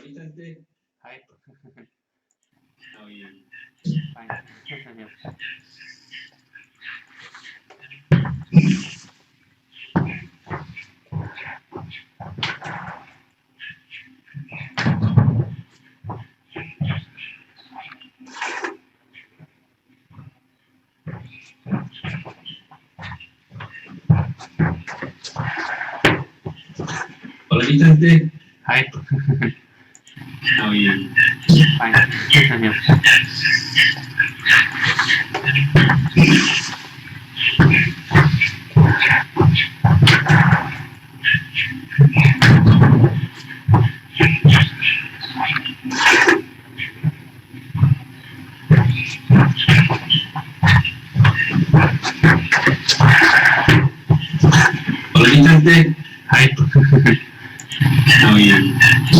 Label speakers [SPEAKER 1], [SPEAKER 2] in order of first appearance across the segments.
[SPEAKER 1] Hi. How are you? Fine. Hola, Vicente. Hi. How are you? Fine. Hola, Vicente. Hi. How are you? Fine.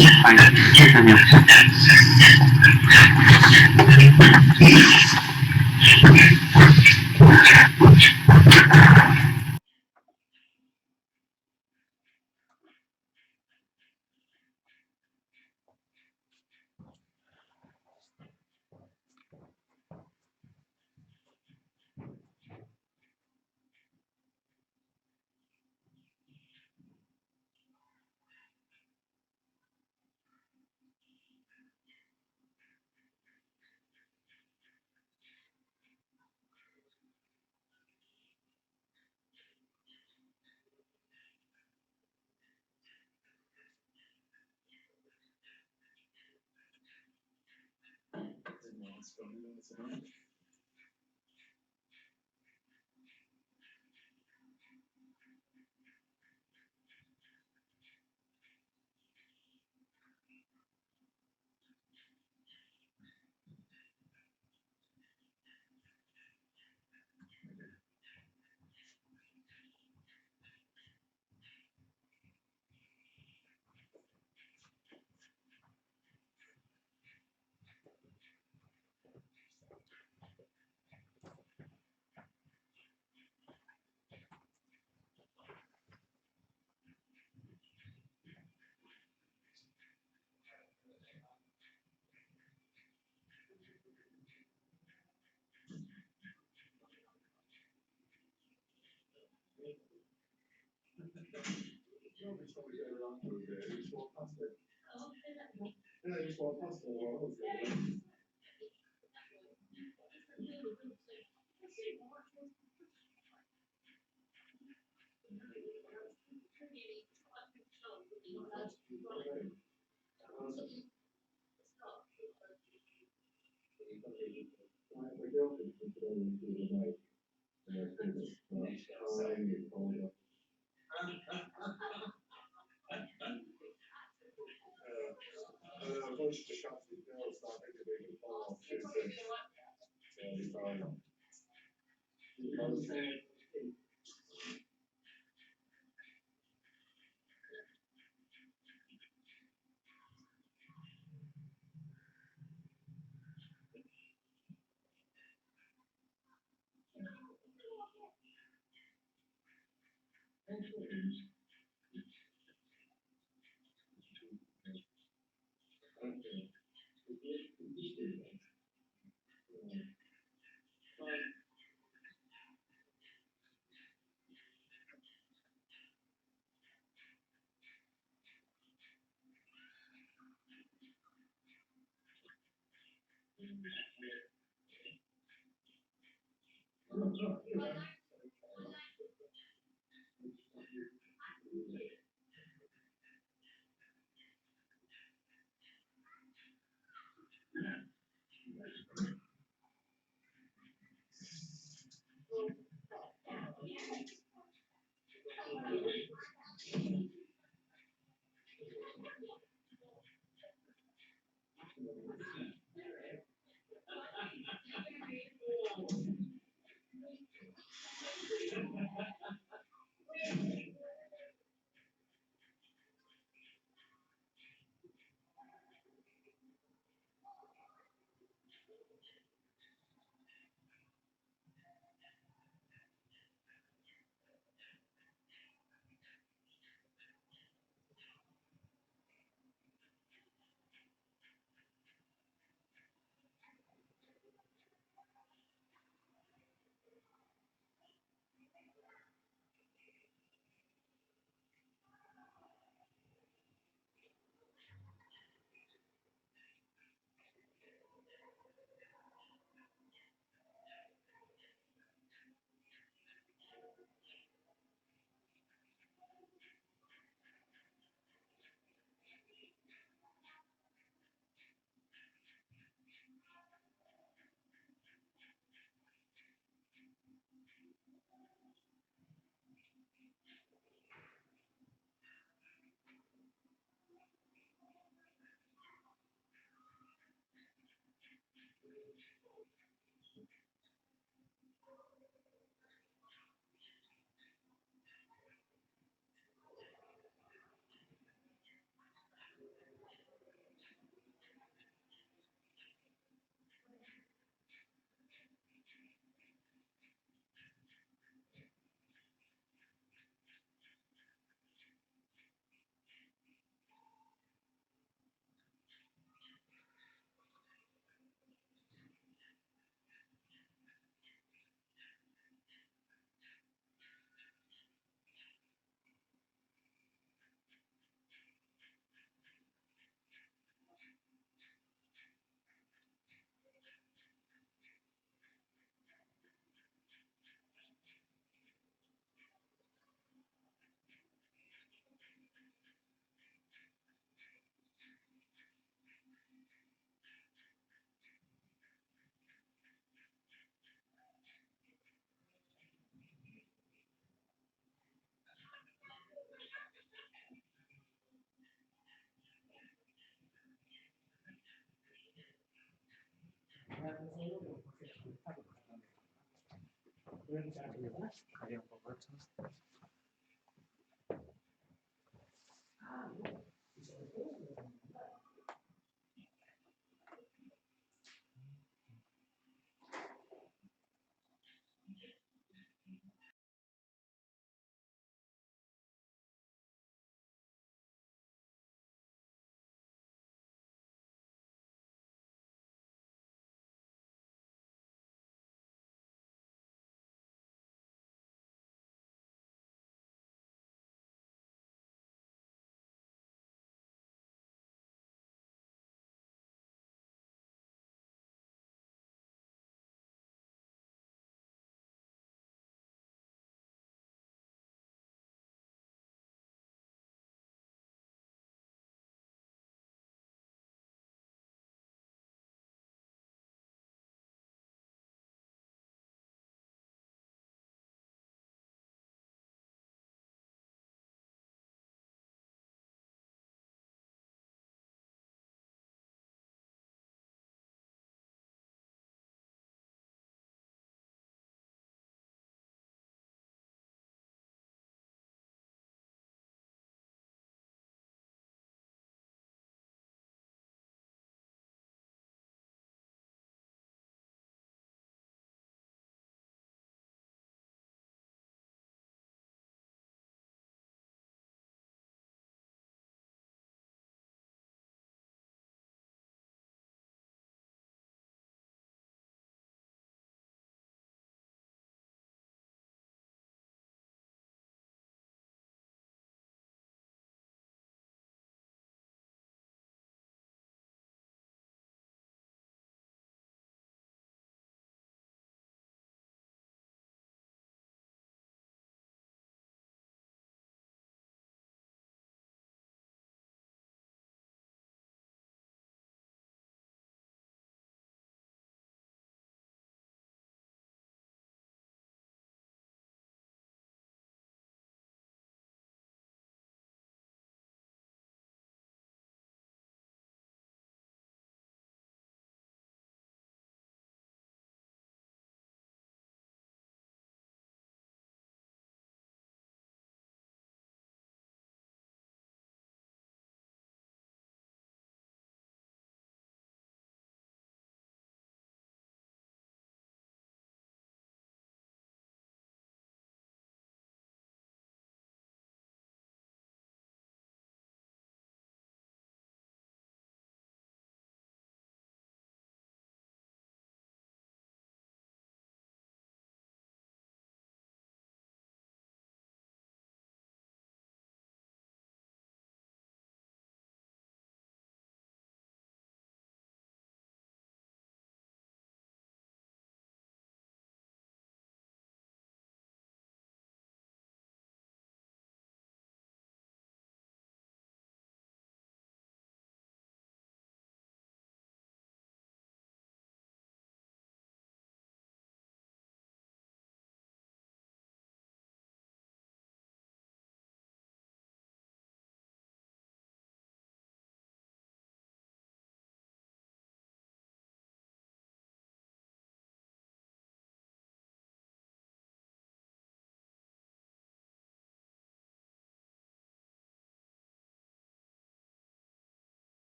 [SPEAKER 2] 가령 버튼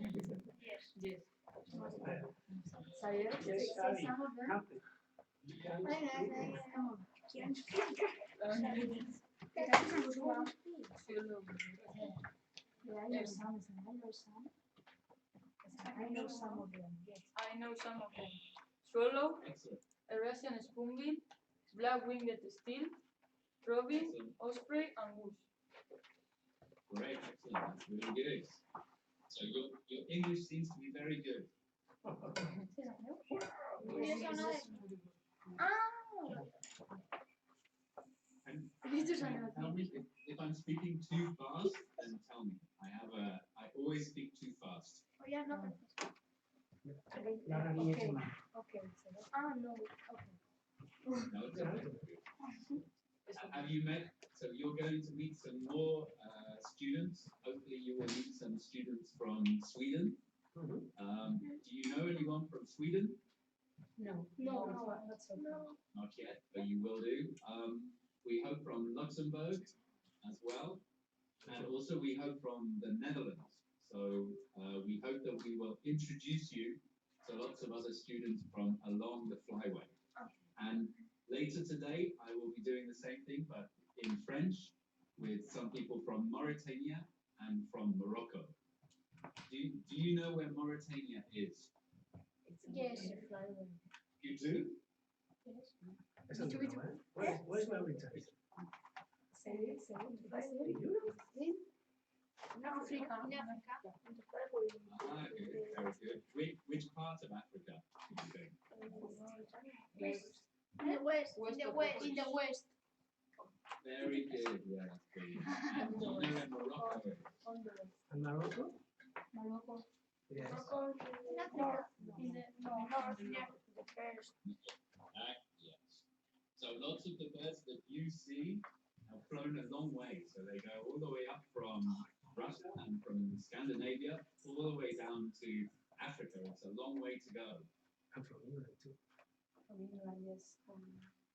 [SPEAKER 3] Yes.
[SPEAKER 2] Yes,
[SPEAKER 3] Say some of them.
[SPEAKER 2] happy.
[SPEAKER 3] I know some of them. Swallow,
[SPEAKER 1] Excellent.
[SPEAKER 3] Eurasian spoonbill, black-winged steel, robin, osprey, and goose.
[SPEAKER 1] Great, excellent. That's really good. So your English seems to be very good. And tell me if I'm speaking too fast, then tell me. I always speak too fast.
[SPEAKER 2] La rabieta umana.
[SPEAKER 1] No, it's okay. Have you met? So you're going to meet some more students. Hopefully, you will meet some students from Sweden.
[SPEAKER 2] Mhm.
[SPEAKER 1] Do you know anyone from Sweden?
[SPEAKER 3] No.
[SPEAKER 1] Not yet, but you will do. We hope from Luxembourg as well, and also we hope from the Netherlands. So we hope that we will introduce you to lots of other students from along the flyway. And later today, I will be doing the same thing, but in French, with some people from Mauritania and from Morocco. Do you know where Mauritania is?
[SPEAKER 3] Yes.
[SPEAKER 1] You do?
[SPEAKER 2] Esa es una, ¿eh? Where's Mauritania? In Europe?
[SPEAKER 3] Africa.
[SPEAKER 1] Ah, good, very good. Which part of Africa did you say?
[SPEAKER 3] In the west.
[SPEAKER 1] Very good, yeah, that's good. And do you know where Morocco is?
[SPEAKER 2] And Morocco?
[SPEAKER 3] Morocco.
[SPEAKER 2] Yes.
[SPEAKER 1] Yes. So lots of the birds that you see have flown a long way. So they go all the way up from Russia and from Scandinavia all the way down to Africa. It's a long way to go.
[SPEAKER 2] I'm from England too.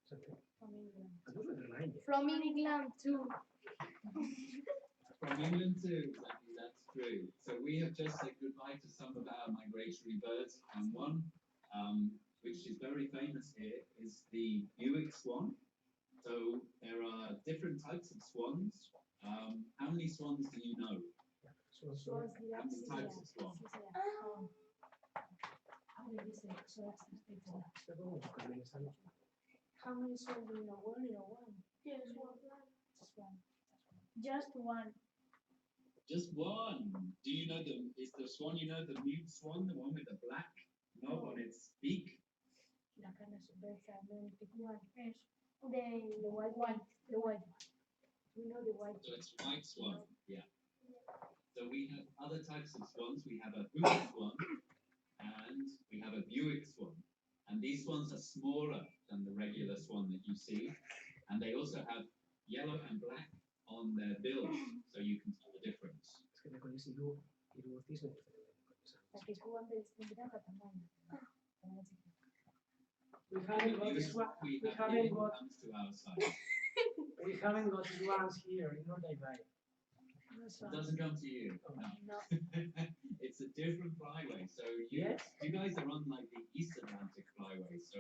[SPEAKER 2] Something. I don't know the line yet.
[SPEAKER 3] From England too.
[SPEAKER 1] From England too, exactly, that's true. So we have just said goodbye to some of our migratory birds, and one which is very famous here is the Buick swan. So there are different types of swans. How many swans do you know?
[SPEAKER 2] So,
[SPEAKER 1] How many types of swans?
[SPEAKER 3] How many swans do you know? Only one. Yes, one. Just one.
[SPEAKER 1] Just one. Do you know is the swan, you know, the mute swan, the one with the black knob on its beak?
[SPEAKER 3] The white one. The white. We know the white.
[SPEAKER 1] So it's white swan, yeah. So we have other types of swans. We have a Buick swan and we have a Buick swan. And these swans are smaller than the regular swan that you see. And they also have yellow and black on their bills, so you can tell the difference.
[SPEAKER 2] Es que me con ese y luego cisne. We haven't got
[SPEAKER 1] We
[SPEAKER 2] swan.
[SPEAKER 1] we
[SPEAKER 2] We
[SPEAKER 1] have
[SPEAKER 2] haven't
[SPEAKER 1] here
[SPEAKER 2] got.
[SPEAKER 1] comes to our side.
[SPEAKER 2] We haven't got swans here in North Dubai.
[SPEAKER 1] It doesn't come to you. No.
[SPEAKER 3] No.
[SPEAKER 1] It's a different flyway. So you,
[SPEAKER 2] Yes.
[SPEAKER 1] you guys are on like the East Atlantic flyway. So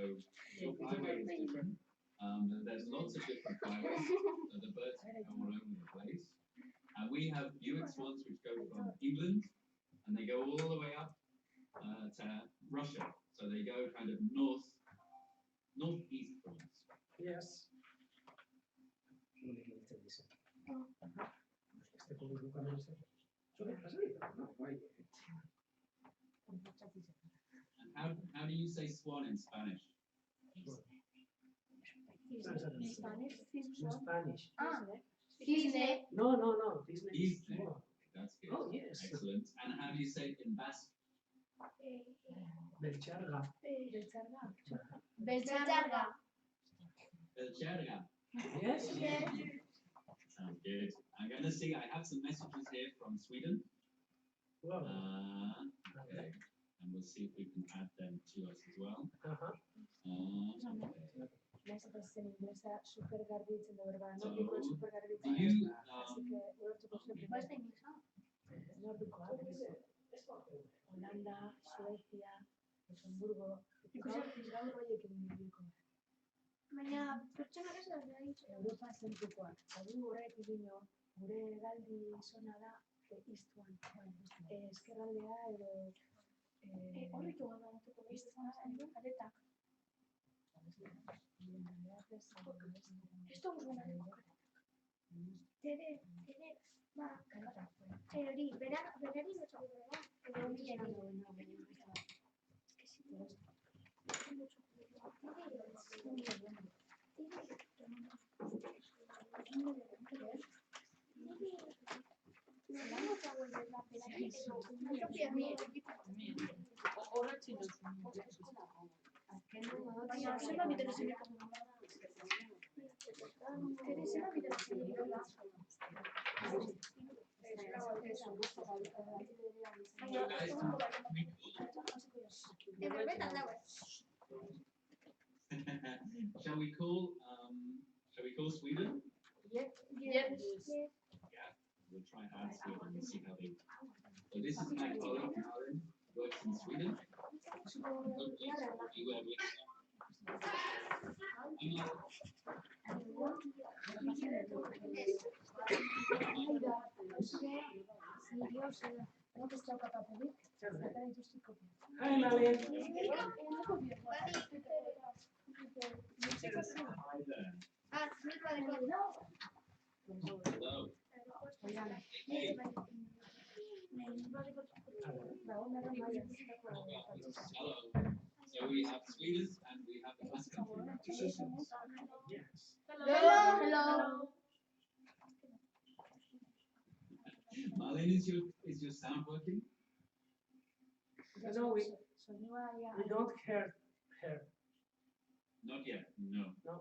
[SPEAKER 1] your flyway is different. And there's lots of different flyways. So the birds go all over the place. And we have Buick swans which go from England and they go all the way up to Russia. So they go kind of northeast from us.
[SPEAKER 2] Yes. Este público cuando no sé. Suele pasar y tal, ¿no? Guay.
[SPEAKER 1] And how do you say swan in Spanish?
[SPEAKER 3] In Spanish,
[SPEAKER 2] In Spanish.
[SPEAKER 3] cisne.
[SPEAKER 2] No. Disney.
[SPEAKER 1] Disney. That's good.
[SPEAKER 2] Oh, yes.
[SPEAKER 1] Excellent. And how do you say it in Basque?
[SPEAKER 2] Belcharga.
[SPEAKER 3] Belcharga.
[SPEAKER 1] Belcherga.
[SPEAKER 2] Yes.
[SPEAKER 1] Sounds good. I'm going to see, I have some messages here from Sweden.
[SPEAKER 2] Wow.
[SPEAKER 1] Okay. And we'll see if we can add them to us as well.
[SPEAKER 2] Ajá.
[SPEAKER 1] Okay.
[SPEAKER 3] Nosotros en inglés está súper garbage, de verdad.
[SPEAKER 1] So,
[SPEAKER 3] No digo súper garbage.
[SPEAKER 1] do you,
[SPEAKER 3] Así que, we're to go to the best English. No, because Holanda, Suecia, Luxemburgo, gaur horiekin ibiliko. Baina, pertsonak ez da dicho. Europa zentrikoak. Gu horrek egino, gure hegaldi zona da iztuan. Ezkerraldea edo... Horrek egon da mutuko iztuan, aretak. Esto es una Tere, ba, hori, berari no zago da, edo ondiari.
[SPEAKER 1] Shall we call Sweden?
[SPEAKER 3] Yes.
[SPEAKER 1] Yeah, we'll try hard Sweden and see how they. So this is my colleague Alan, works in Sweden.
[SPEAKER 2] Hi, Malin.
[SPEAKER 1] Hello. Hey. Hello. So we have Sweden and we have the Basque country.
[SPEAKER 2] Yes.
[SPEAKER 3] Hello.
[SPEAKER 1] Marlene, is your sound working?
[SPEAKER 2] No, we don't hear her.
[SPEAKER 1] Not yet. No.
[SPEAKER 2] No.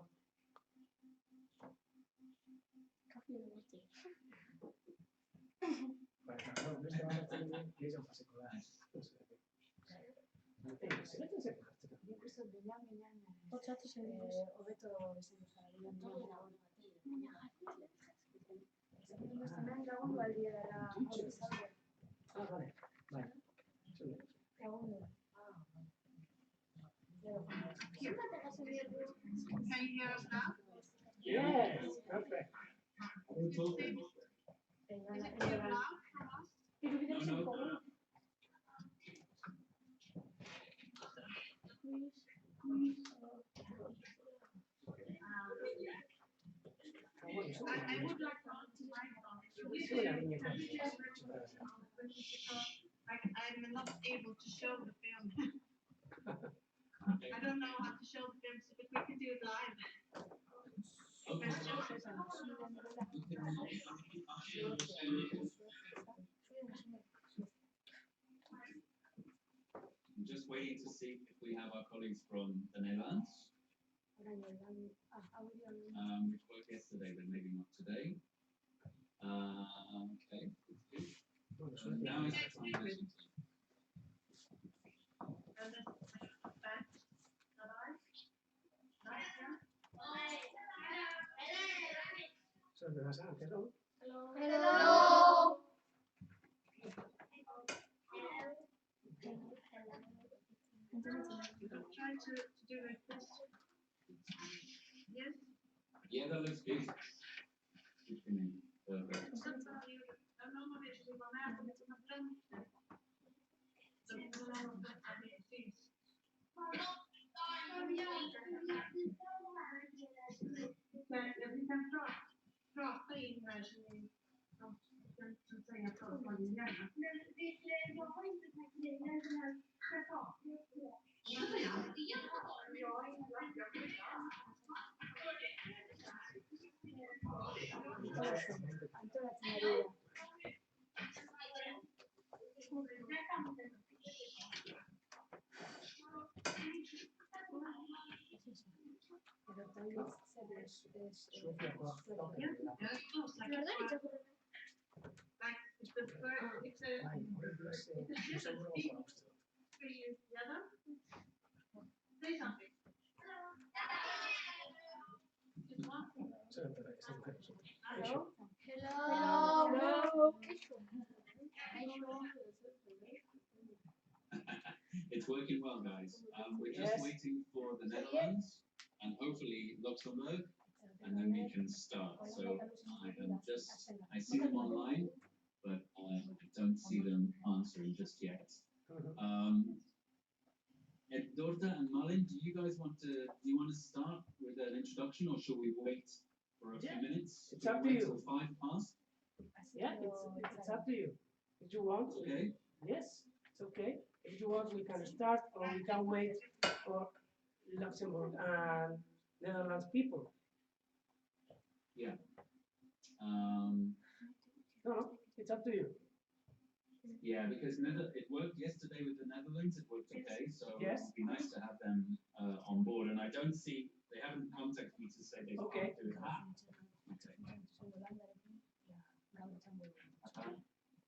[SPEAKER 4] Can you hear us now?
[SPEAKER 2] Yes, perfect.
[SPEAKER 1] Who's talking?
[SPEAKER 4] Is it too loud from us?
[SPEAKER 1] No.
[SPEAKER 4] I would like to ask I'm not able to show the film. I don't know how to show the film, so if we can do it live.
[SPEAKER 1] I'm just waiting to see if we have our colleagues from the Netherlands, which worked yesterday, but maybe not today. Okay. Now is the translation.
[SPEAKER 2] So hello.
[SPEAKER 3] Hello.
[SPEAKER 4] Try to do like this. Yes.
[SPEAKER 1] Yeah, that looks good. Perfect.
[SPEAKER 4] Vi kan prata in här så ni kan säga vad ni gärna. Jag har inte tänkt lägga den här preparaten. Say something.
[SPEAKER 3] Hello.
[SPEAKER 1] It's working well, guys. We're just
[SPEAKER 2] Yes.
[SPEAKER 1] waiting for the Netherlands and hopefully Luxembourg, and then we can start. So I see them online, but I don't see them answering just yet. Dorta and Malin, do you want to start with an introduction, or shall we wait for a few minutes?
[SPEAKER 2] It's up to you.
[SPEAKER 1] Till 5 past.
[SPEAKER 2] Yeah, it's up to you. If you want,
[SPEAKER 1] Okay.
[SPEAKER 2] yes, it's okay. If you want, we can start, or we can wait for Luxembourg and Netherlands people.
[SPEAKER 1] Yeah.
[SPEAKER 2] No, it's up to you.
[SPEAKER 1] Yeah, because it worked yesterday with the Netherlands. It worked okay, so
[SPEAKER 2] Yes.
[SPEAKER 1] it would be nice to have them on board. And I don't see they haven't contacted me to say they
[SPEAKER 2] Okay.
[SPEAKER 1] can't do it. Okay.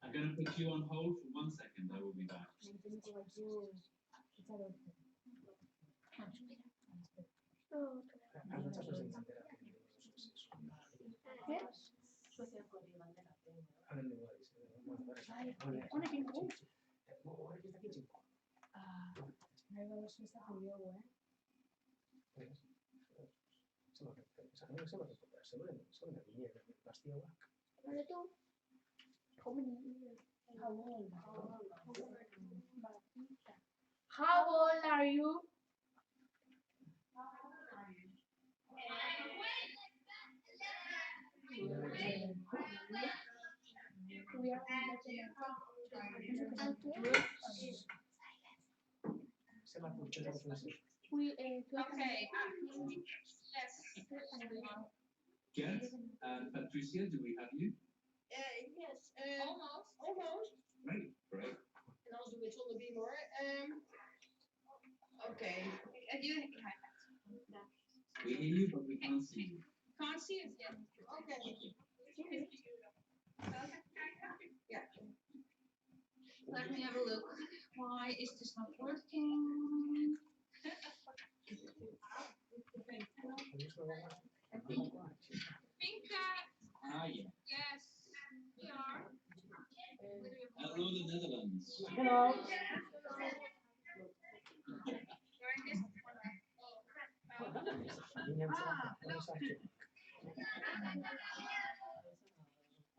[SPEAKER 1] I'm going to put you on hold for 1 second. I will be back.
[SPEAKER 2] Hay muchas cosas de bandera que hablan de iguales.
[SPEAKER 3] How old are you? We are
[SPEAKER 4] Okay.
[SPEAKER 1] Gert and Patricia, do we have you?
[SPEAKER 4] Yes. Almost.
[SPEAKER 1] Great.
[SPEAKER 4] En anders doen we het zonder beam hoor. Oké.
[SPEAKER 1] We hear you, but we can't see you.
[SPEAKER 4] Can't see it yet. Okay. Yeah. Let me have a look. Why is this not working? Pinka.
[SPEAKER 1] Ah, yeah.
[SPEAKER 4] Yes. We are.
[SPEAKER 1] Hello, the Netherlands.
[SPEAKER 2] Hello.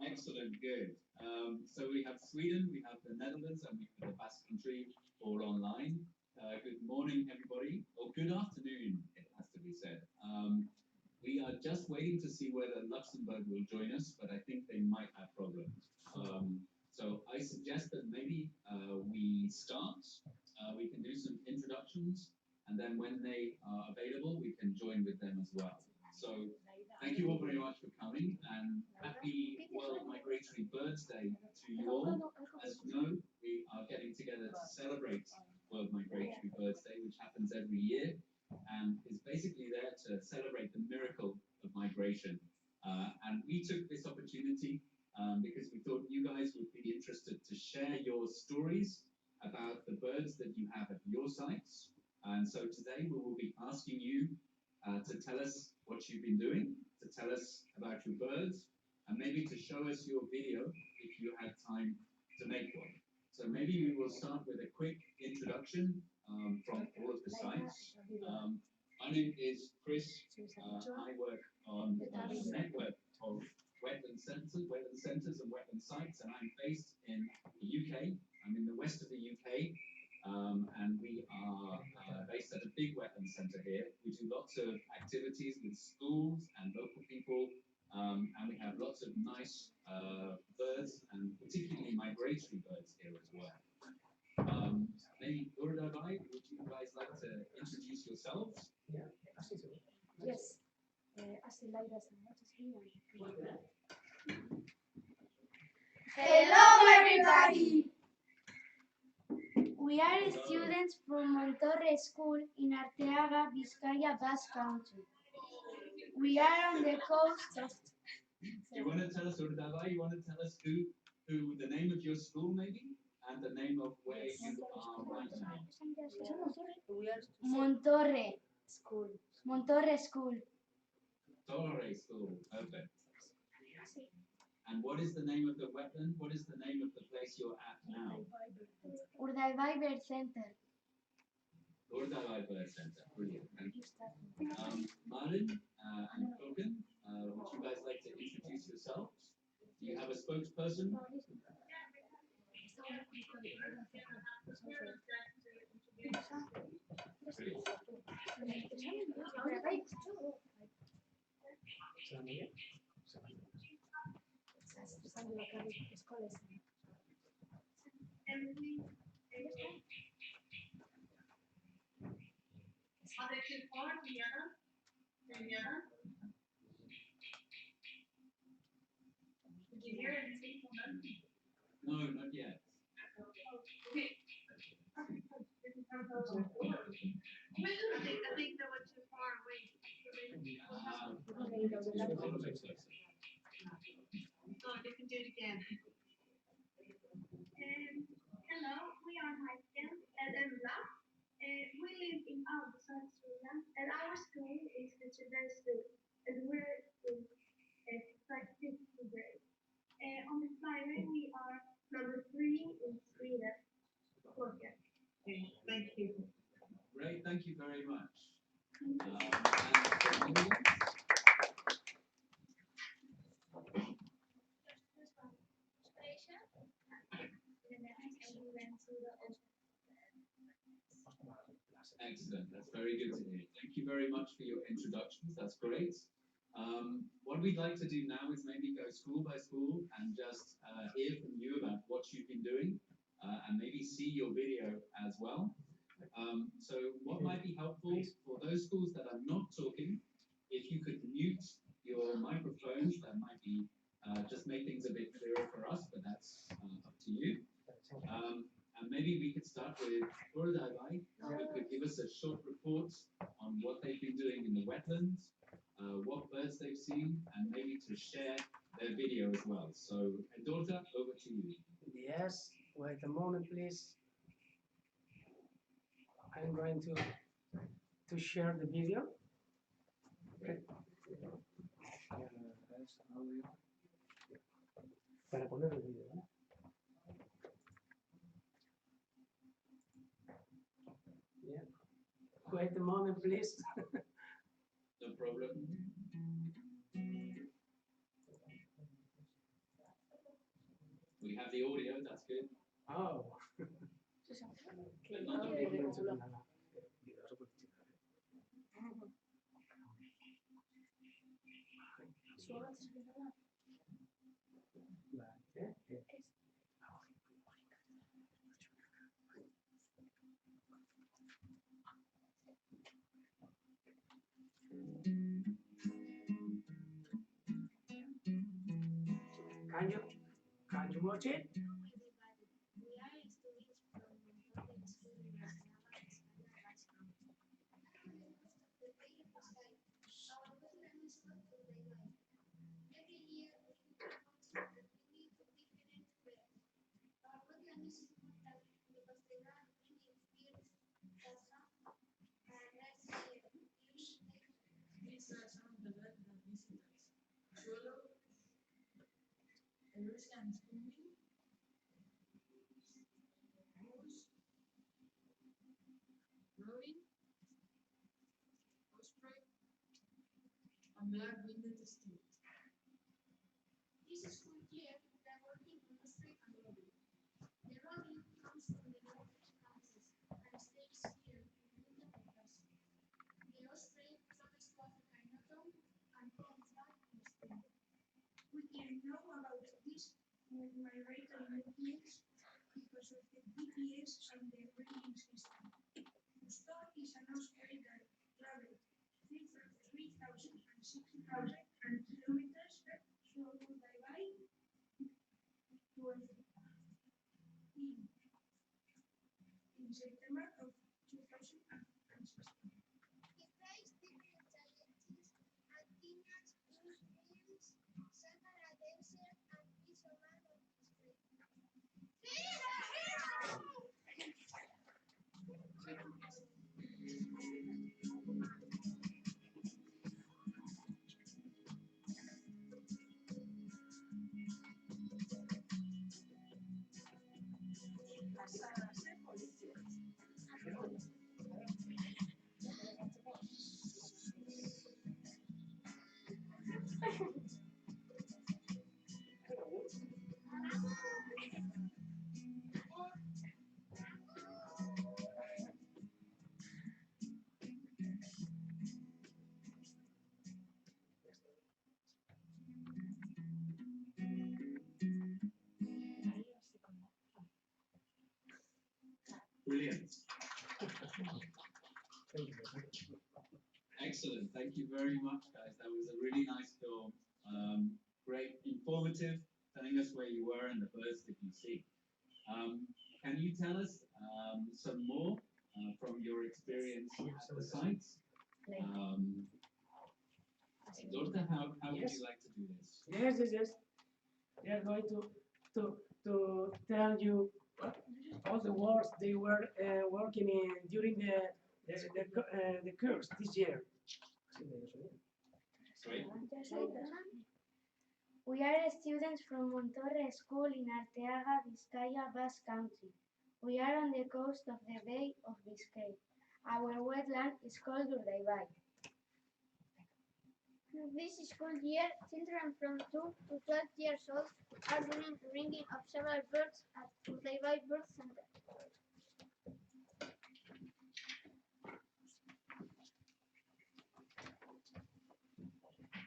[SPEAKER 1] Excellent, good. So we have Sweden, we have the Netherlands, and we have the Basque Country all online. Good morning, everybody, or good afternoon, it has to be said. We are just waiting to see whether Luxembourg will join us, but I think they might have problems. So I suggest that maybe we start, we can do some introductions, and then when they are available, we can join with them as well. So thank you all very much for coming, and happy World Migratory Birds Day to you all. As you know, we are getting together to celebrate World Migratory Birds Day, which happens every year, and is basically there to celebrate the miracle of migration. And we took this opportunity because we thought you guys would be interested to share your stories about the birds that you have at your sites. And so today we will be asking you to tell us what you've been doing, to tell us about your birds, and maybe to show us your video if you had time to make one. So maybe we will start with a quick introduction from all of the sites. My name is Chris. I work on a network of wetland centres and wetland sites, and I'm based in the UK. I'm in the west of the UK. And we are based at a big wetland centre here. We do lots of activities with schools and local people, and we have lots of nice birds, and particularly migratory birds here as well. Maybe Urda, would you guys like to introduce yourselves?
[SPEAKER 2] Yeah.
[SPEAKER 3] Yes. Hello, everybody. We are students from Montorre School in Arteaga, Vizcaya, Basque Country. We are on the coast of...
[SPEAKER 1] You want to tell us, Urdava, you want to tell us who the name of your school maybe, and the name of where you are right now?
[SPEAKER 3] Montorre School. Montorre School.
[SPEAKER 1] Torre School, perfect. And what is the name of the wetland? What is the name of the place you're at now?
[SPEAKER 3] Urdaibai Bird Center.
[SPEAKER 1] Gordalai Bird Center. Brilliant. Thank you. Marlin and Kogan, would you guys like to introduce yourselves? Do you have a spokesperson? No, not yet.
[SPEAKER 4] I think they were too far away. So they can do it again. Hello, we are Michael and Emma. We live in Albertson, Sweden, and our school is the children's school, and we're in fifth grade. On the flyer, we are number 3 in Sweden. Okay. Thank you.
[SPEAKER 1] Great, thank you very much. Excellent, that's very good to hear. Thank you very much for your introductions, that's great. What we'd like to do now is maybe go school by school and just hear from you about what you've been doing and maybe see your video as well. So what might be helpful for those schools that are not talking, if you could mute your microphones, that might be just make things a bit clearer for us, but that's up to you. And maybe we could start with Gordalai, who could give us a short report on what they've been doing in the wetlands, what birds they've seen, and maybe to share their video as well. So, Edorta, over to you.
[SPEAKER 2] Yes, wait a moment, please. I'm going to share the video. Okay. Para poner el video, ¿no? Yeah. Wait a moment, please.
[SPEAKER 1] No problem. We have the audio, that's good.
[SPEAKER 2] Oh.
[SPEAKER 1] But not the video.
[SPEAKER 2] Can you watch it?
[SPEAKER 5] Russian swimming, moose, robin, osprey, and black-winged steer.
[SPEAKER 6] This school year, we are working on osprey and robin. The robin comes from the northern Kansas and stays here in the Texas. The osprey travels to Africa in autumn and comes back in spring.
[SPEAKER 4] We can know about this migratory movements because of the GPS and the reading system. Gusto is an osprey that travels 3,000 and 6,000 kilometers through the Bye in September of 2016.
[SPEAKER 6] He faced different challenges and Kenya's bush dreams, Sahara Desert, and is a man of history.
[SPEAKER 1] Brilliant. Excellent. Thank you very much, guys. That was a really nice film. Great, informative, telling us where you were and the birds that you see. Can you tell us some more from your experience at the sites? Dorta, how would
[SPEAKER 2] Yes.
[SPEAKER 1] you like to do this?
[SPEAKER 2] Yes. They are going to tell you all the works they were working in during the course this year.
[SPEAKER 1] Great.
[SPEAKER 3] We are students from Montorre School in Arteaga, Vizcaya, Basque Country. We are on the coast of the Bay of Biscay. Our wetland is called Urdaibai.
[SPEAKER 6] This school year, children from 2 to 12 years old are doing ringing of several birds at Urdaibai Bird Center.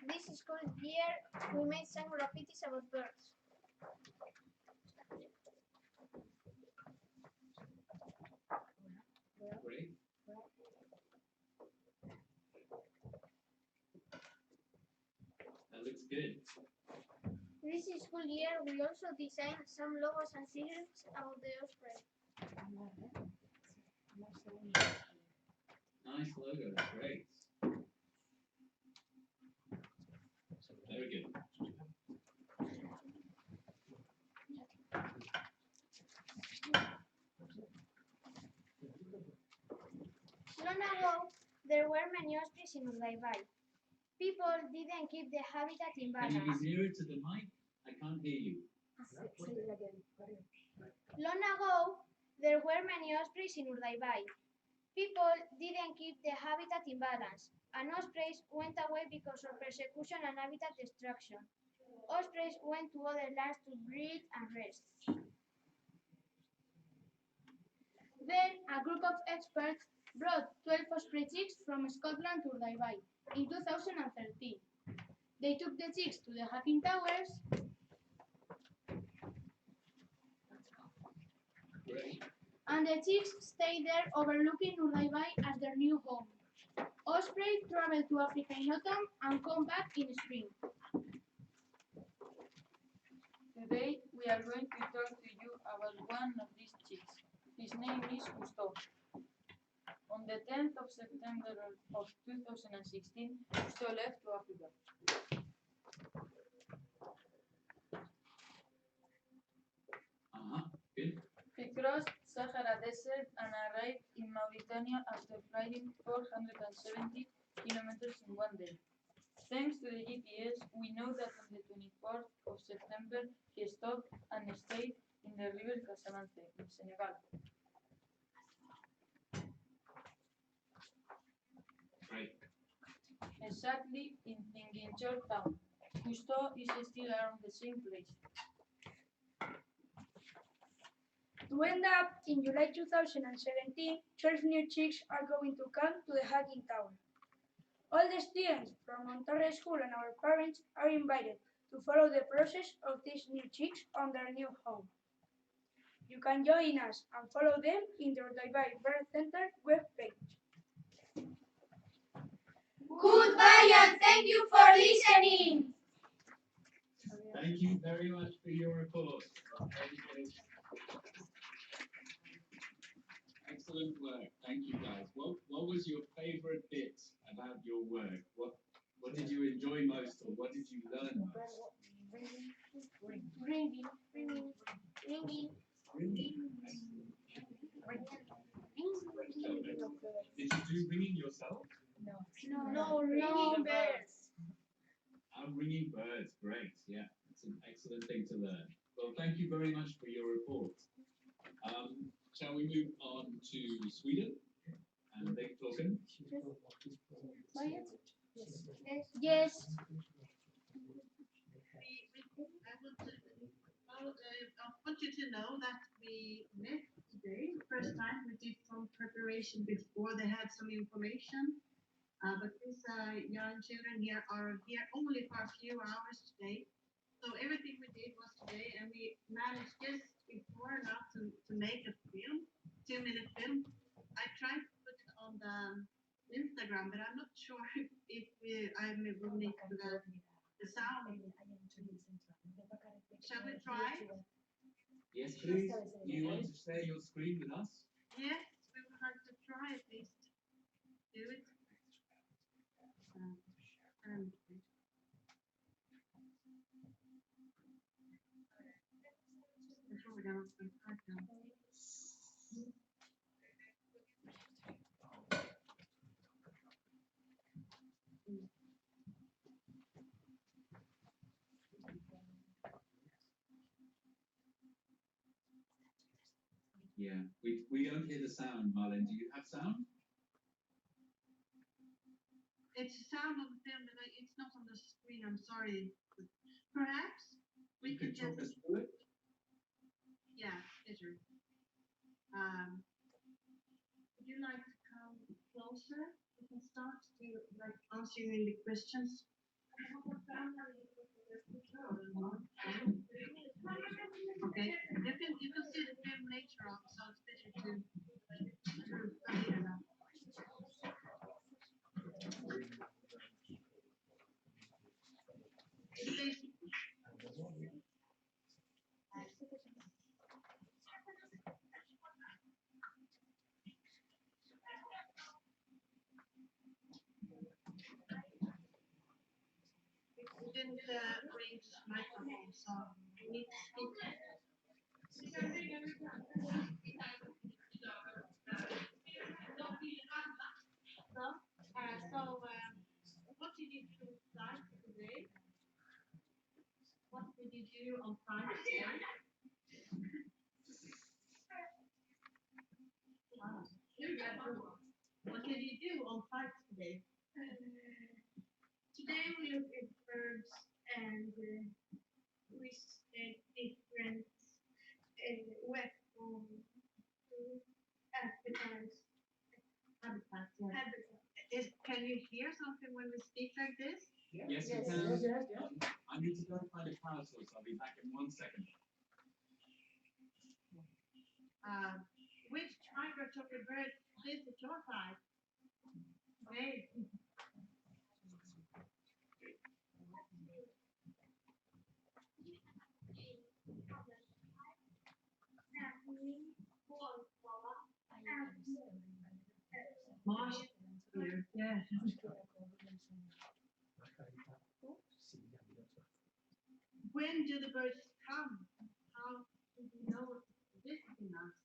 [SPEAKER 6] This school year, we made some graffitis about birds.
[SPEAKER 1] Great. That looks good.
[SPEAKER 6] This school year, we also designed some logos and signs about the osprey.
[SPEAKER 1] Nice logo. Great. Very good.
[SPEAKER 6] Long ago, there were many ospreys in Urdaibai. People didn't keep the habitat in
[SPEAKER 1] Can you
[SPEAKER 6] balance.
[SPEAKER 1] be nearer to the mic? I can't hear you.
[SPEAKER 6] Long ago, there were many ospreys in Urdaibai. People didn't keep the habitat in balance, and ospreys went away because of persecution and habitat destruction. Ospreys went to other lands to breed and rest. Then a group of experts brought 12 osprey chicks from Scotland to Urdaibai in 2013. They took the chicks to the Hacking Towers.
[SPEAKER 1] Great.
[SPEAKER 6] And the chicks stayed there overlooking Urdaibai as their new home. Ospreys travel to Africa in autumn and come back in spring.
[SPEAKER 5] Today, we are going to talk to you about one of these chicks. His name is Cousteau. On the 10th of September of 2016, Cousteau left to Africa.
[SPEAKER 1] Good.
[SPEAKER 5] He crossed Sahara Desert and arrived in Mauritania after flying 470 kilometers in one day. Thanks to the GPS, we know that on the 24th of September, he stopped and stayed in the river Casamance in Senegal.
[SPEAKER 1] Great.
[SPEAKER 5] Exactly in Guinchor town. Cousteau is still around the same place.
[SPEAKER 7] To end up, in July 2017, 12 new chicks are going to come to the Hacking Tower. All the students from Montorre School and our parents are invited to follow the process of these new chicks on their new home. You can join us and follow them in the Urdaibai Bird Center webpage.
[SPEAKER 6] Goodbye and thank you for listening.
[SPEAKER 1] Thank you very much for your report. Excellent work. Thank you, guys. What was your favorite bit about your work? What did you enjoy most, or what did you learn most?
[SPEAKER 6] Ringing.
[SPEAKER 1] Did you do ringing yourself?
[SPEAKER 6] No, ringing birds.
[SPEAKER 1] Ringing birds. Great. Yeah, it's an excellent thing to learn. Well, thank you very much for your report. Shall we move on to Sweden and Lake Klockan?
[SPEAKER 6] Yes.
[SPEAKER 8] want you to know that we met today. First time we did some preparation before they had some information. But these young children here are here only for a few hours today. So everything we did was today, and we managed just before now to make a film, 2-minute film. I tried to put it on the Instagram, but I'm not sure if I'm able to make the sound. Shall we try?
[SPEAKER 1] Yes, please. Do you want to share your screen with us?
[SPEAKER 8] Yes, we would like to try at least. Do it. Jag tror det måste bli parken.
[SPEAKER 1] Yeah, we don't hear the sound, Marlon. Do you have sound?
[SPEAKER 8] It's the sound of the film, but it's not on the screen. I'm sorry. Perhaps we
[SPEAKER 1] You could
[SPEAKER 8] could
[SPEAKER 1] talk
[SPEAKER 8] just.
[SPEAKER 1] us through it.
[SPEAKER 8] Yeah, better. Would you like to come closer? We can start to like answering the questions. Okay, you can see the film later on, so it's better to study it now. We didn't bring microphone, so we need to speak. What did you do inside today? What did you do on Friday today? What did you do on Friday today?
[SPEAKER 4] Today we look at birds and we study different weapons, habitats.
[SPEAKER 8] Habitats, yeah. Can you hear something when we speak like this?
[SPEAKER 1] Yes, you
[SPEAKER 2] Yes,
[SPEAKER 1] can.
[SPEAKER 2] yes, yes, yes.
[SPEAKER 1] I need to go and find a power source. I'll be back in 1 second.
[SPEAKER 8] Which migratory bird lives at your side? Okay. Marsh. Yeah. When do the birds come? How do you know visiting us?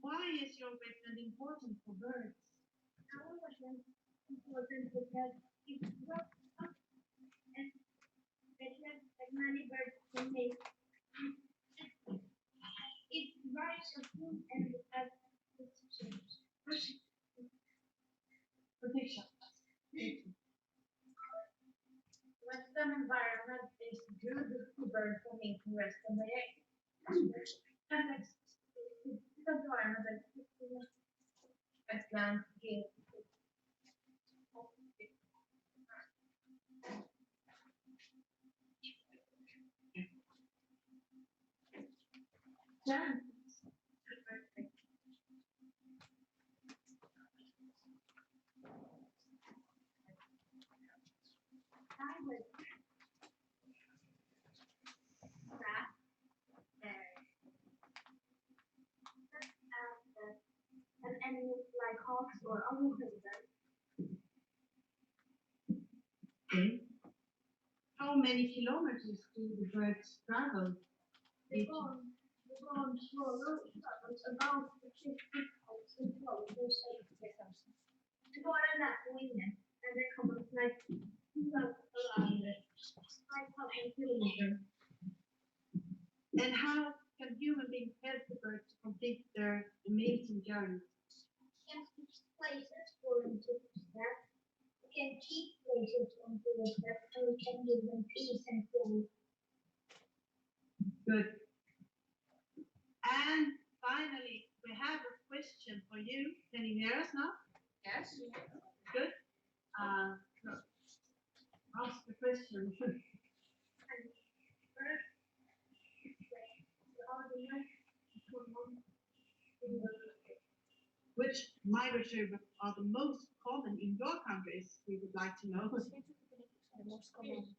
[SPEAKER 8] Why is your weapon important for birds?
[SPEAKER 4] Important because it works up and it has many birds to make. It provides a food and has
[SPEAKER 8] Protection.
[SPEAKER 4] Western environment is good for birds to make rest on the egg. And it's environment Westland give.
[SPEAKER 8] Yeah.
[SPEAKER 4] And enemies like hawks or other predators.
[SPEAKER 8] Okay. How many kilometers do the birds travel?
[SPEAKER 4] They go on slower, about 50,000 kilometers more than that wind, and they come up like around 5,000 kilometers.
[SPEAKER 8] And how can human beings help the birds to complete their amazing journey.
[SPEAKER 4] We can fix places for them to respect. We can keep places unto respect, and we can give them peace and joy.
[SPEAKER 8] Good. And finally, we have a question for you. Can you hear us now?
[SPEAKER 5] Yes.
[SPEAKER 8] Good. Ask the question. Which migratory are the most common in your countries? We would like to know.
[SPEAKER 3] The most common.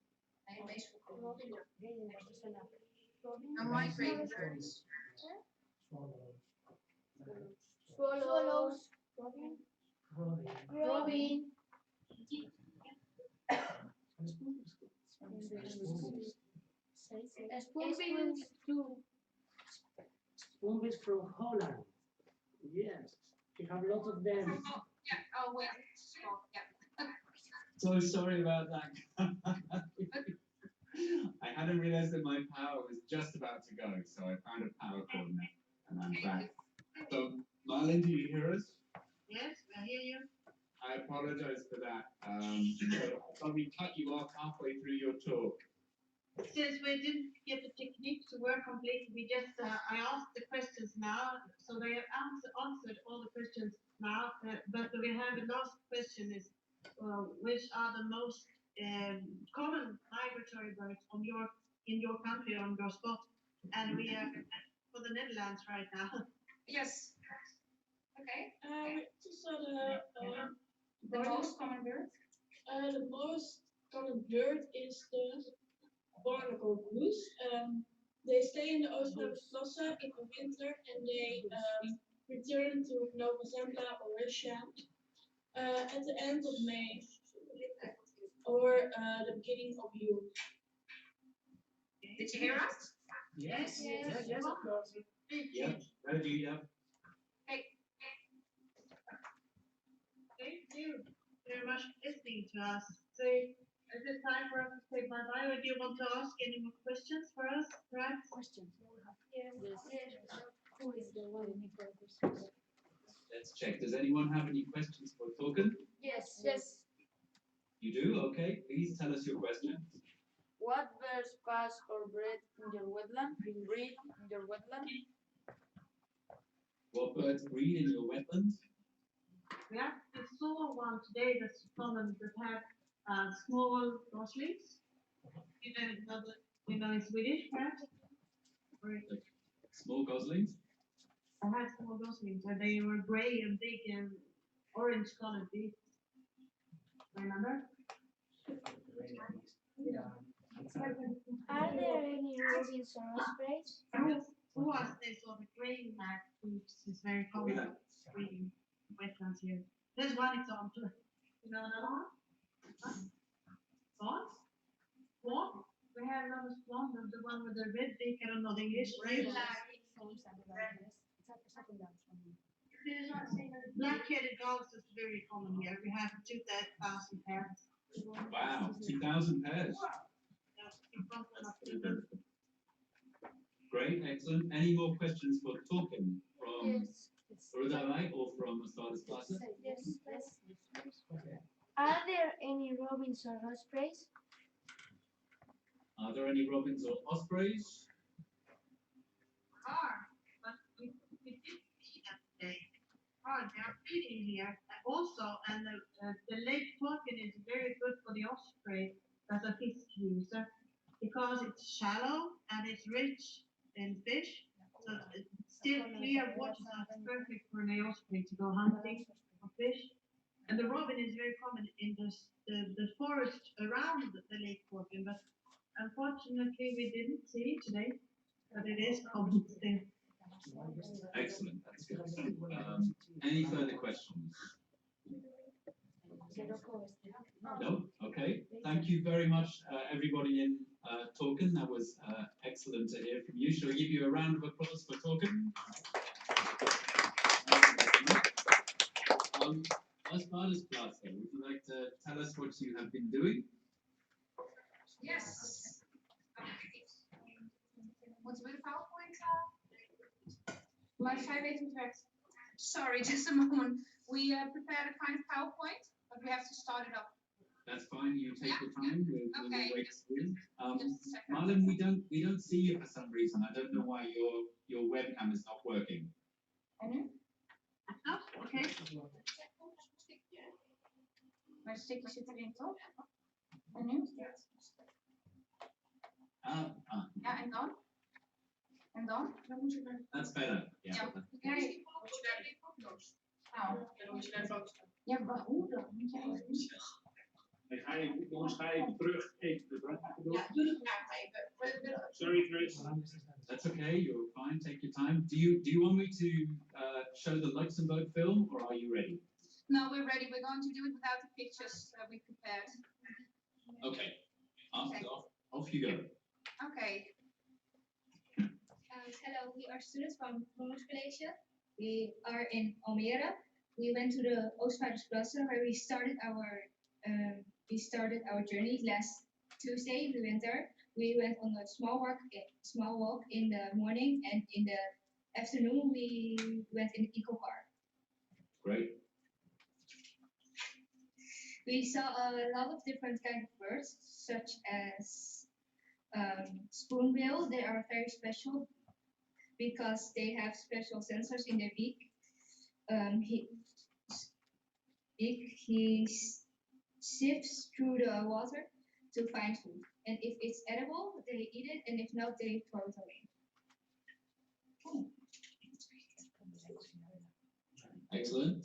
[SPEAKER 5] No migrators.
[SPEAKER 7] Swallows. Robin. Spoonbills.
[SPEAKER 2] Spoonbills from Holland. Yes, we have lots of them.
[SPEAKER 5] Oh, wait.
[SPEAKER 1] So sorry about that. I hadn't realized that my power was just about to go, so I found a power cord now, and I'm back. So, Marlon, do you hear us?
[SPEAKER 8] Yes, I hear you.
[SPEAKER 1] I apologize for that. But we cut you off halfway through your talk.
[SPEAKER 8] Since we didn't get the technique to work completely, we just I asked the questions now, so they have answered all the questions now. But we have a last question: is which are the most common migratory birds in your country, on your spot? And we are for the Netherlands right now.
[SPEAKER 5] Yes. Okay.
[SPEAKER 9] These are
[SPEAKER 5] The most common bird?
[SPEAKER 9] the most common bird is the barnacle goose. They stay in the ocean of Plaza in the winter and they return to Nova Zembla or Russia at the end of May or the beginning of June.
[SPEAKER 5] Did you hear us?
[SPEAKER 2] Yes, of course.
[SPEAKER 1] Yep, that do, yep.
[SPEAKER 8] Thank you very much for listening to us. So is it time for us to say bye-bye, or do you want to ask any more questions for us, perhaps?
[SPEAKER 3] Questions.
[SPEAKER 7] Who is the one?
[SPEAKER 1] Let's check. Does anyone have any questions for Token?
[SPEAKER 7] Yes.
[SPEAKER 1] You do? Okay. Please tell us your question.
[SPEAKER 5] What birds pass or breed in your wetland?
[SPEAKER 1] What birds breed in your wetlands?
[SPEAKER 8] We actually saw one today that's common that had small goslings. You know in Swedish, perhaps?
[SPEAKER 1] Like small goslings?
[SPEAKER 8] I had small goslings, and they were gray and big and orange colored. Remember?
[SPEAKER 7] Are there any robins or ospreys?
[SPEAKER 8] Who was this or the green mat, which is very common breeding wetlands here. There's one example. You know another one? Swans? Swan? We have another swan, the one with the red beak, I don't know the English. Black-headed gulls is very common here. We have 2,000 pairs.
[SPEAKER 1] Wow, 2,000 pairs. Great, excellent. Any more questions for Token from Rudalai or from Astadas Plaza?
[SPEAKER 7] Yes. Are there any robins or ospreys?
[SPEAKER 1] Are there any robins or ospreys?
[SPEAKER 8] But we did see that today. They are breeding here. Also, and the Lake Token is very good for the osprey as a fish user because it's shallow and it's rich in fish. So it's still clear water, so it's perfect for an osprey to go hunting for fish. And the robin is very common in the forest around the Lake Token, but unfortunately we didn't see it today, but it is common still.
[SPEAKER 1] Excellent, that's good. Any further questions? No? Okay. Thank you very much, everybody in Token. That was excellent to hear from you. Shall we give you a round of applause for Token? Astadas Plaza, would you like to tell us what you have been doing?
[SPEAKER 5] Yes. Moeten we de PowerPoint? Maar zij weet het werkt.
[SPEAKER 10] Sorry, just a moment. We prepared a kind of PowerPoint, but we have to start it up.
[SPEAKER 1] That's fine. You take
[SPEAKER 10] Yeah,
[SPEAKER 1] your time. We'll
[SPEAKER 10] Okay,
[SPEAKER 1] wait
[SPEAKER 10] just-
[SPEAKER 1] for you.
[SPEAKER 10] Just a second.
[SPEAKER 1] Marlon, we don't see you for some reason. I don't know why your webcam is not working.
[SPEAKER 10] Oh, oké. Maar het stikje zit erin, toch? En nu? Ja, en dan? En dan?
[SPEAKER 1] That's better. Yeah.
[SPEAKER 10] Ja.
[SPEAKER 9] Kijk.
[SPEAKER 10] Nou. Ja, maar hoe dan? Moet je even...
[SPEAKER 11] Jongens, ga even terug. Even de vraag doen.
[SPEAKER 10] Ja, doe het maar even.
[SPEAKER 11] Sorry, Chris.
[SPEAKER 1] That's okay. You're fine. Take your time. Do you want me to show the Luxembourg film, or are you ready?
[SPEAKER 10] No, we're ready. We're going to do it without the pictures we prepared.
[SPEAKER 1] Okay.
[SPEAKER 10] Okay.
[SPEAKER 1] Off you go.
[SPEAKER 10] Okay.
[SPEAKER 6] Hello, we are students from Commerce College. We are in Almere. We went to the Oostvaardersplassen where we started our journey last Tuesday. We went there. We went on a small walk in the morning, and in the afternoon we went in the eco car.
[SPEAKER 1] Great.
[SPEAKER 6] We saw a lot of different kinds of birds, such as spoonbill. They are very special because they have special sensors in their beak. He sifts through the water to find food, and if it's edible, they eat it, and if not, they throw it away.
[SPEAKER 1] Excellent.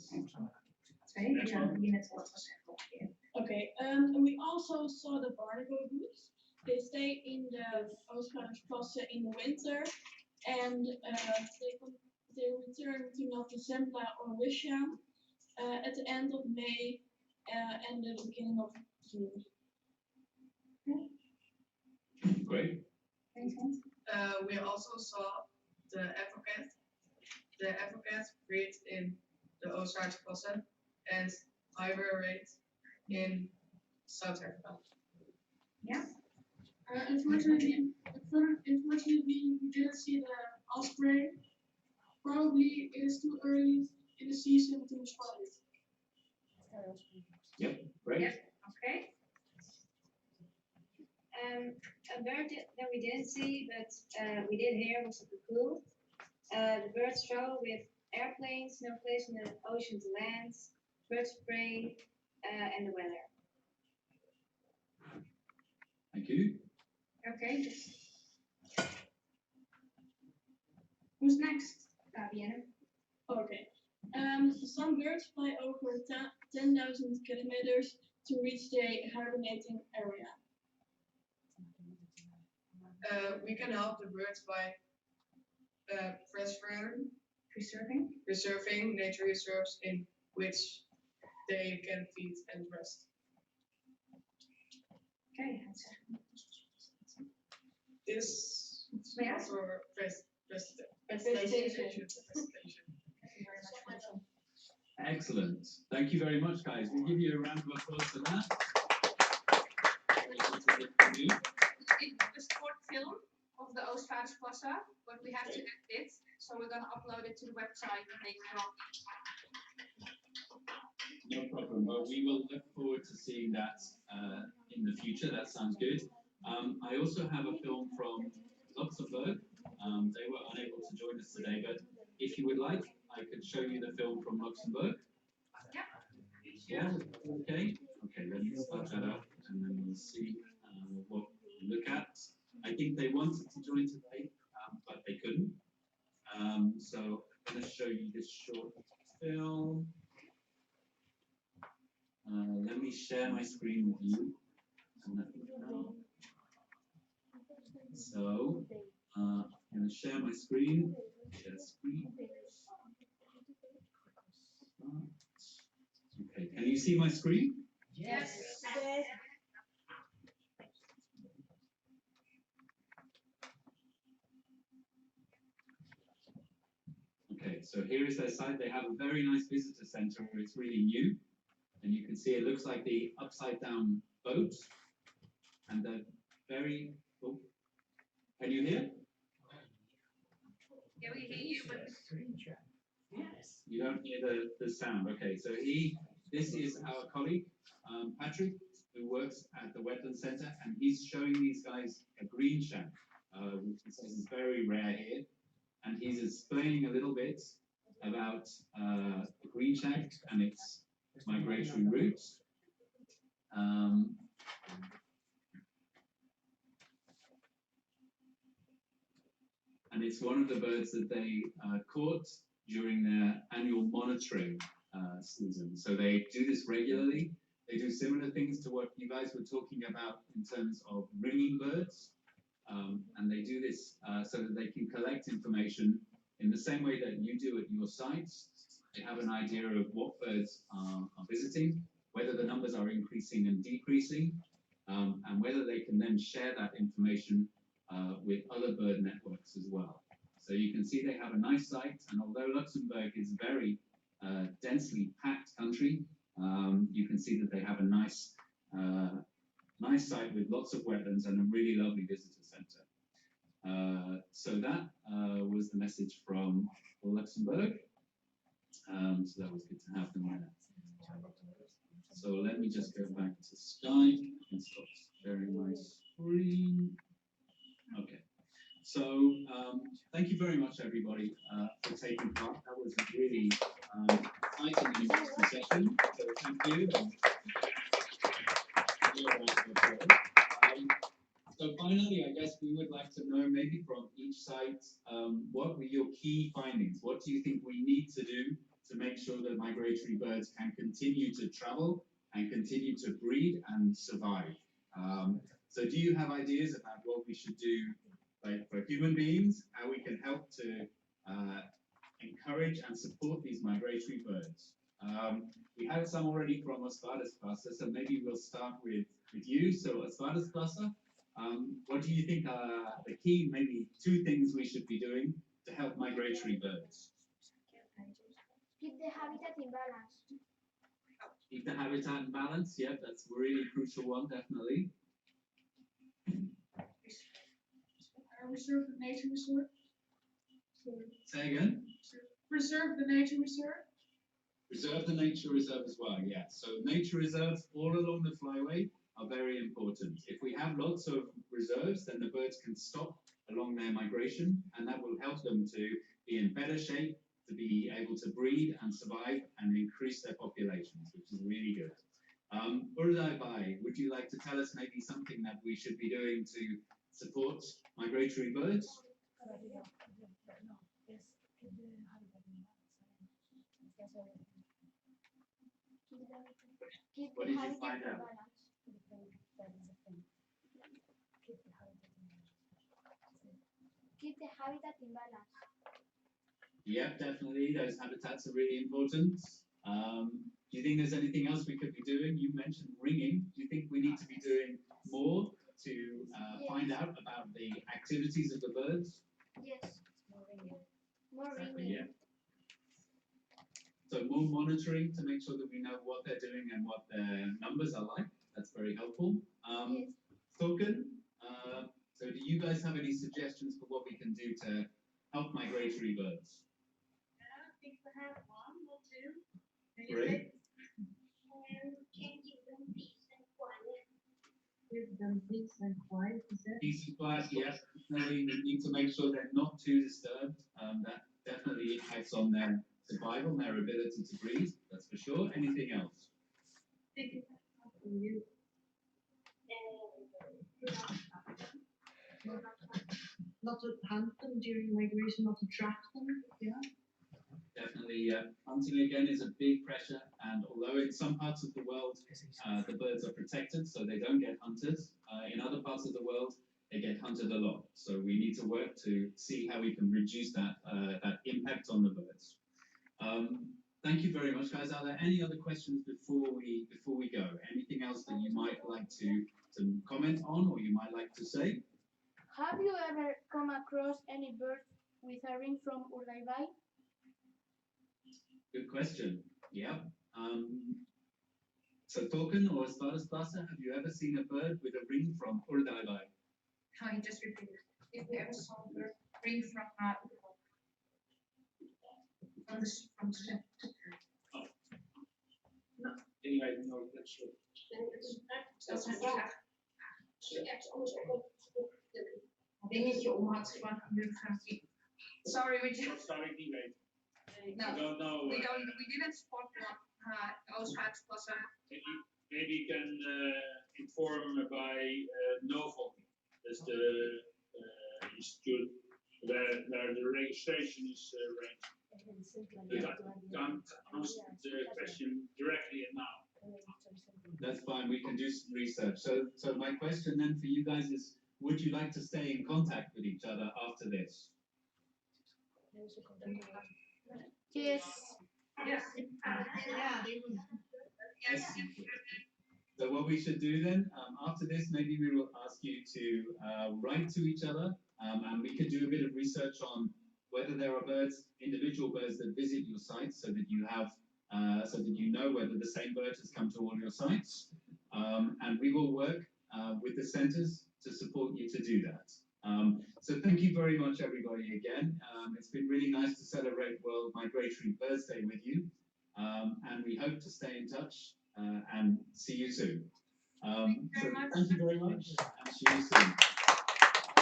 [SPEAKER 9] Okay, and we also saw the barnacle goose. They stay in the Oostvaardersplassen in the winter, and they return to Nova Zembla or Wisja at the end of May and the beginning of June.
[SPEAKER 1] Great.
[SPEAKER 12] We also saw the advocate. The advocate breeds in the Oostvaardersplassen and hibernate in South Africa.
[SPEAKER 10] Yeah.
[SPEAKER 9] Unfortunately, we didn't see the osprey. Probably it is too early in the season to spot it.
[SPEAKER 1] Yep. Great.
[SPEAKER 10] Yep. Okay.
[SPEAKER 3] A bird that we didn't see, but we did hear was a cuckoo. The birds travel with airplanes, no place in the ocean to land, birds of prey, and the weather.
[SPEAKER 1] Thank you.
[SPEAKER 10] Okay. Who's next? Fabienne.
[SPEAKER 9] Okay. Some birds fly over 10,000 kilometers to reach their hibernating area.
[SPEAKER 12] We can help the birds by preserving nature reserves in which they can feed and rest.
[SPEAKER 10] Okay.
[SPEAKER 12] This
[SPEAKER 10] Yeah.
[SPEAKER 12] for
[SPEAKER 10] Presentation.
[SPEAKER 12] presentation.
[SPEAKER 1] Excellent. Thank you very much, guys. We'll give you a round of applause for that.
[SPEAKER 10] It's a short film of the Oostvaardersplassen, but we have to edit it, so we're going to upload it to the website later on.
[SPEAKER 1] No problem. Well, we will look forward to seeing that in the future. That sounds good. I also have a film from Luxembourg. They were unable to join us today, but if you would like, I could show you the film from Luxembourg. Yeah. Okay. Okay. Let me start that up, and then we'll see what we look at. I think they wanted to join today, but they couldn't. So I'm going to show you this short film. Let me share my screen with you. So I'm going to share my screen. Share screen. Okay, can you see my screen?
[SPEAKER 10] Yes.
[SPEAKER 1] Okay, so here is their site. They have a very nice visitor center. It's really new. And you can see it looks like the upside down boat. And they're very, oh, can you hear?
[SPEAKER 10] Yeah, we hear you, but
[SPEAKER 2] Yes.
[SPEAKER 1] You don't hear the sound. Okay, so this is our colleague, Patrick, who works at the Wetland Center, and he's showing these guys a green shank, which he says is very rare here. And he's explaining a little bit about the green shank and its migratory routes. And it's one of the birds that they caught during their annual monitoring season. So they do this regularly. They do similar things to what you guys were talking about in terms of ringing birds. And they do this so that they can collect information in the same way that you do at your sites. They have an idea of what birds are visiting, whether the numbers are increasing and decreasing, and whether they can then share that information with other bird networks as well. So you can see they have a nice site, and although Luxembourg is a very densely packed country, you can see that they have a nice site with lots of wetlands and a really lovely visitor center. So that was the message from Luxembourg. So that was good to have them there. So let me just go back to Skype and stop sharing my screen. Okay. So thank you very much, everybody, for taking part. That was a really exciting and interesting session. So thank you. So finally, I guess we would like to know maybe from each site, what were your key findings? What do you think we need to do to make sure that migratory birds can continue to travel and continue to breed and survive? So do you have ideas about what we should do, like for human beings, how we can help to encourage and support these migratory birds? We had some already from Osvaldsklasse, so maybe we'll start with you. So Osvaldsklasse, what do you think are the key, maybe 2 things we should be doing to help migratory birds?
[SPEAKER 3] Keep the habitat in balance.
[SPEAKER 1] Keep the habitat in balance, yeah, that's a really crucial one, definitely.
[SPEAKER 9] Reserve the nature reserve.
[SPEAKER 1] Say again?
[SPEAKER 9] Preserve the nature reserve.
[SPEAKER 1] Preserve the nature reserve as well, yeah. So nature reserves all along the flyway are very important. If we have lots of reserves, then the birds can stop along their migration, and that will help them to be in better shape, to be able to breed and survive and increase their populations, which is really good. Urdaibai, would you like to tell us maybe something that we should be doing to support migratory birds? What did you find out?
[SPEAKER 3] Keep the habitat in balance.
[SPEAKER 1] Yep, definitely. Those habitats are really important. Do you think there's anything else we could be doing? You mentioned ringing. Do you think we need to be doing more to find out about the activities of the birds?
[SPEAKER 3] Yes. More
[SPEAKER 1] Exactly,
[SPEAKER 3] ringing.
[SPEAKER 1] yeah. So more monitoring to make sure that we know what they're doing and what their numbers are like. That's very helpful.
[SPEAKER 3] Yes.
[SPEAKER 1] Token, so do you guys have any suggestions for what we can do to help migratory birds?
[SPEAKER 4] I think we have 1 or 2.
[SPEAKER 1] Great.
[SPEAKER 4] Can give them peace and quiet.
[SPEAKER 8] Give them peace and quiet, is it?
[SPEAKER 1] Peace and quiet, yes. Definitely, we need to make sure they're not too disturbed. That definitely impacts on their survival and their ability to breed, that's for sure. Anything else?
[SPEAKER 8] Not to hunt them during migration, not to trap them, yeah?
[SPEAKER 1] Definitely, hunting again is a big pressure, and although in some parts of the world the birds are protected, so they don't get hunted, in other parts of the world they get hunted a lot. So we need to work to see how we can reduce that that impact on the birds. Thank you very much, guys. Are there any other questions before we go? Anything else that you might like to comment on, or you might like to say?
[SPEAKER 7] Have you ever come across any birds with a ring from Urdaibai?
[SPEAKER 1] Good question. Yeah. So Token or Svaresplaza, have you ever seen a bird with a ring from Urdaibai?
[SPEAKER 10] Can you just repeat it? If we ever saw a bird ring from from September.
[SPEAKER 11] Anyway, no, that's it.
[SPEAKER 10] Dat is een vraag. Als je ergens anders ook een dingetje om had van bibliografie. Sorry, we
[SPEAKER 11] Dat zou ik niet weten.
[SPEAKER 10] No,
[SPEAKER 11] I don't know.
[SPEAKER 10] we didn't spot one. Oostvaardersplaza.
[SPEAKER 11] Maybe you can inform by Novel. That's the institute where the registration is arranged. But I can't ask the question directly now.
[SPEAKER 1] That's fine. We can do some research. So my question then for you guys is: would you like to stay in contact with each other after this?
[SPEAKER 3] Yes.
[SPEAKER 10] Yes.
[SPEAKER 8] Yeah, they would.
[SPEAKER 10] Yes.
[SPEAKER 1] So what we should do then, after this, maybe we will ask you to write to each other, and we could do a bit of research on whether there are birds, individual birds that visit your site, so that you have, so that you know whether the same bird has come to all your sites. And we will work with the centres to support you to do that. So thank you very much, everybody, again. It's been really nice to celebrate World Migratory Birds Day with you, and we hope to stay in touch and see you soon. So thank you very much, and see you soon.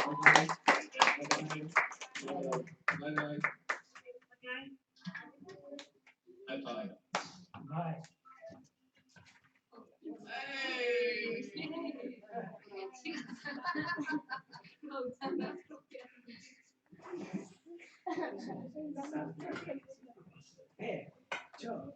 [SPEAKER 1] Bye-bye. Bye-bye. Bye-bye.
[SPEAKER 2] Bye.
[SPEAKER 10] Hey.
[SPEAKER 2] Hey, Joe.